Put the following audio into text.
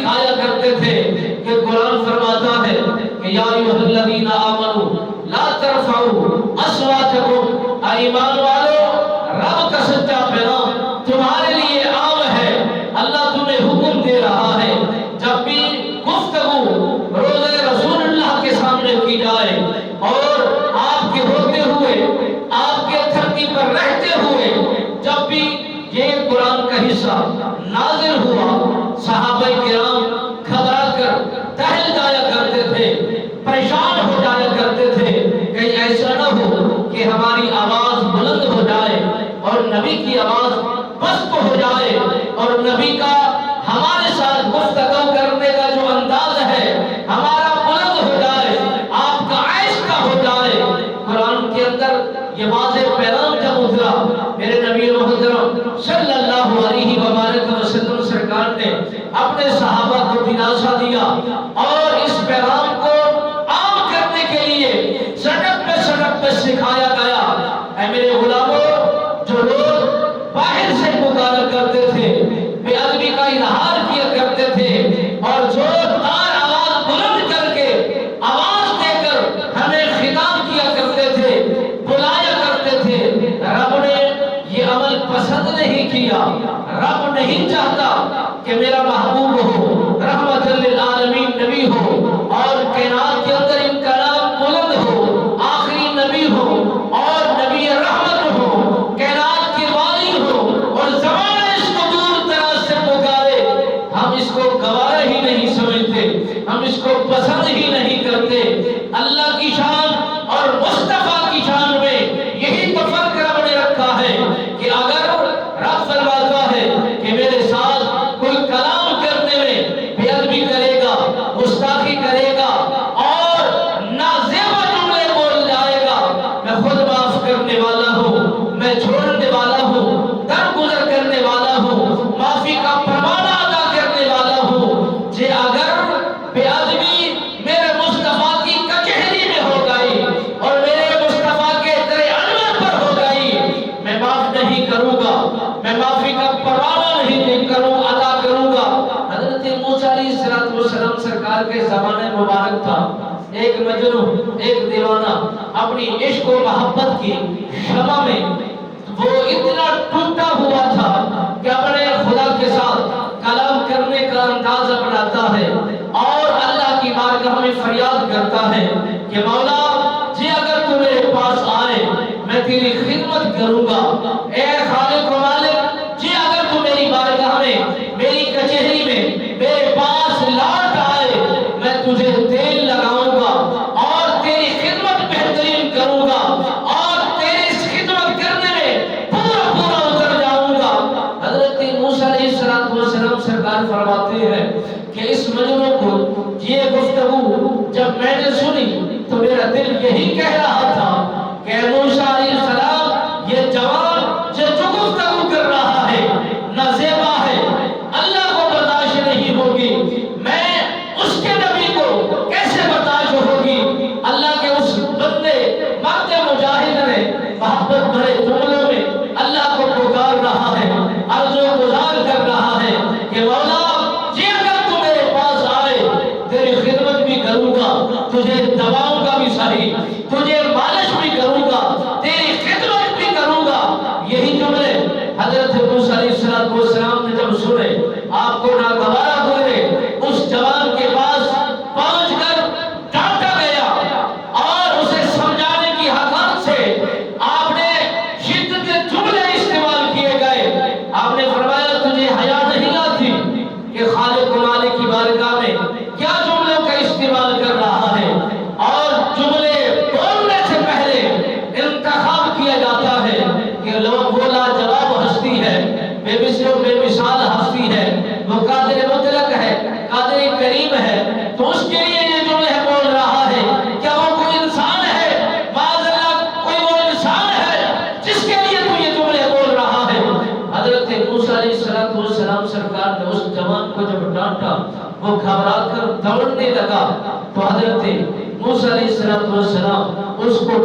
سکھایا کرتے تھے کہ قرآن فرماتا ہے کہ یا ایھا الذین آمنوا لا ترفعوا اصواتکم، اے ایمان والو رب کا سچا پیغام تمہارے لیے عام ہے۔ اللہ تمہیں حکم دے رہا ہے جب بھی گفتگو روضہ رسول اللہ کے سامنے کی جائے اور آپ کے ہوتے ہوئے، آپ کے دھرتی پر رہتے ہوئے جب بھی یہ قرآن کا حصہ نازل ہوا، صحابہ کرام گھبرا کر ٹہل جایا کرتے تھے، پریشان ہو جایا کرتے تھے کہیں ایسا نہ ہو کہ ہماری آواز بلند ہو جائے اور نبی کی آواز پست ہو جائے اور نبی کا ہمارے ساتھ گفتگو کرنے کا جو انداز ہے ہمارا بلند ہو جائے، آپ کا آہستہ ہو جائے۔ قرآن کے اندر یہ واضح پیغام جب اترا، میرے نبی محترم صلی اللہ علیہ وآلہ وسلم سرکار نے اپنے صحابہ کو دلاسا دیا اور اس پیغام کو عام کرنے کے لیے سڑک پہ سکھایا گیا۔ اے میرے غلاموں، جو لوگ باہر سے پکارا کرتے تھے، بے ادبی کا اظہار کیا کرتے تھے اور جو تار آواز بلند کر کے آواز دے کر ہمیں خطاب کیا کرتے تھے، بلایا کرتے تھے، رب نے یہ عمل پسند نہیں کیا۔ رب نہیں چاہتا کہ میرا محبوب ہو، رحمت للعالمین نبی ہو اور کائنات کے اندر ان کا نام بلند ہو، آخری نبی ہو اور نبی رحمت ہو، کائنات کی والی ہو اور زمانہ اس کو دور دراز سے پکارے، ہم اس کو گوارا ہی نہیں سمجھتے، ہم اس کو پسند ہی نہیں کرتے۔ اللہ کی شان اور مصطفیٰ کی شان میں یہی تو فرق رب نے رکھا ہے کہ اگر رب فرماتا ہے کہ میرے ساتھ کوئی کلام کرنے میں بے ادبی کرے گا، گستاخی کرے گا اور نازیبا جملے بول جائے گا، میں خود معاف کرنے والا ہوں، میں چھوڑنے والا ہوں، درگزر کرنے والا ہوں، معافی کا پروانہ ادا کرنے والا ہوں۔ جے اگر بے ادبی میرے مصطفیٰ کی کچہری میں ہو گئی اور میرے مصطفیٰ کے در انور پر ہو گئی، میں معاف نہیں کروں گا، میں معافی کا پروانہ نہیں کروں ادا کروں گا۔ حضرت موسیٰ علیہ السلام سرکار کے زمانے مبارک تھا، ایک مجنون، ایک دیوانہ اپنی عشق و محبت کی شمع میں وہ اتنا ٹوٹا ہوا تھا کہ اپنے خدا کے ساتھ کلام کرنے کا انداز اپناتا ہے اور اللہ کی بارگاہ میں فریاد کرتا ہے کہ مولا جی اگر تو میرے پاس آئے میں تیری خدمت کروں گا، اے خالق و مالک جی اگر تو میری بارگاہ میں، میری کچہری میں میرے پاس لوٹ آئے میں تجھے تیل لگاؤں گا اور تیری خدمت بہترین کروں گا اور تیری اس خدمت کرنے میں پورا پورا اتر جاؤں گا۔ حضرت موسیٰ علیہ السلام سرکار فرماتے ہیں کہ اس مجنون کو یہ گفتگو جب میں نے سنی تو میرا دل یہی کہہ رہا تھا کہ موسیٰ علیہ السلام یہ جوان جو گفتگو کر رہا ہے نازیبا ہے، اللہ کو برداشت نہیں ہوگی، میں اس کے نبی کو کیسے برداشت ہوگی؟ اللہ کے اس بندے مرد مجاہد نے محبت بھرے جملوں میں اللہ کو پکار رہا ہے، عرض و گزار کر رہا ہے کہ مولا جی اگر تو میرے پاس آئے تیری خدمت بھی کروں گا، تجھے دباؤں گا بھی صحیح، تجھے مالش بھی کروں گا، تیری خدمت بھی کروں گا۔ یہی جملے حضرت موسیٰ علیہ السلام نے جب سنے، آپ کو ناگوارا ہوئے، اس جوان کے پاس پہنچ کر ڈانٹا گیا اور اسے سمجھانے کی حقیقت سے آپ نے شدت جملے استعمال کیے گئے۔ آپ نے فرمایا تجھے حیا نہیں آتی کہ خالق و مالک کی بارگاہ میں کیا جملوں کا استعمال کر رہا ہے، اور جملے بولنے سے پہلے انتخاب کیا جاتا ہے کہ لوگ وہ لاجواب ہستی ہے، بے مثل و بے مثال ہستی ہے، وہ قادر مطلق ہے، قادر کریم ہے، تو اس کے لیے یہ جملے بول رہا ہے۔ کیا وہ کوئی انسان ہے؟ معاذ اللہ کوئی وہ انسان ہے جس کے لیے تو یہ جملے بول رہا ہے؟ حضرت موسیٰ علیہ السلام سرکار نے اس جوان کو جب ڈانٹا وہ گھبرا کر دوڑنے لگا تو حضرت موسیٰ علیہ السلام اس کو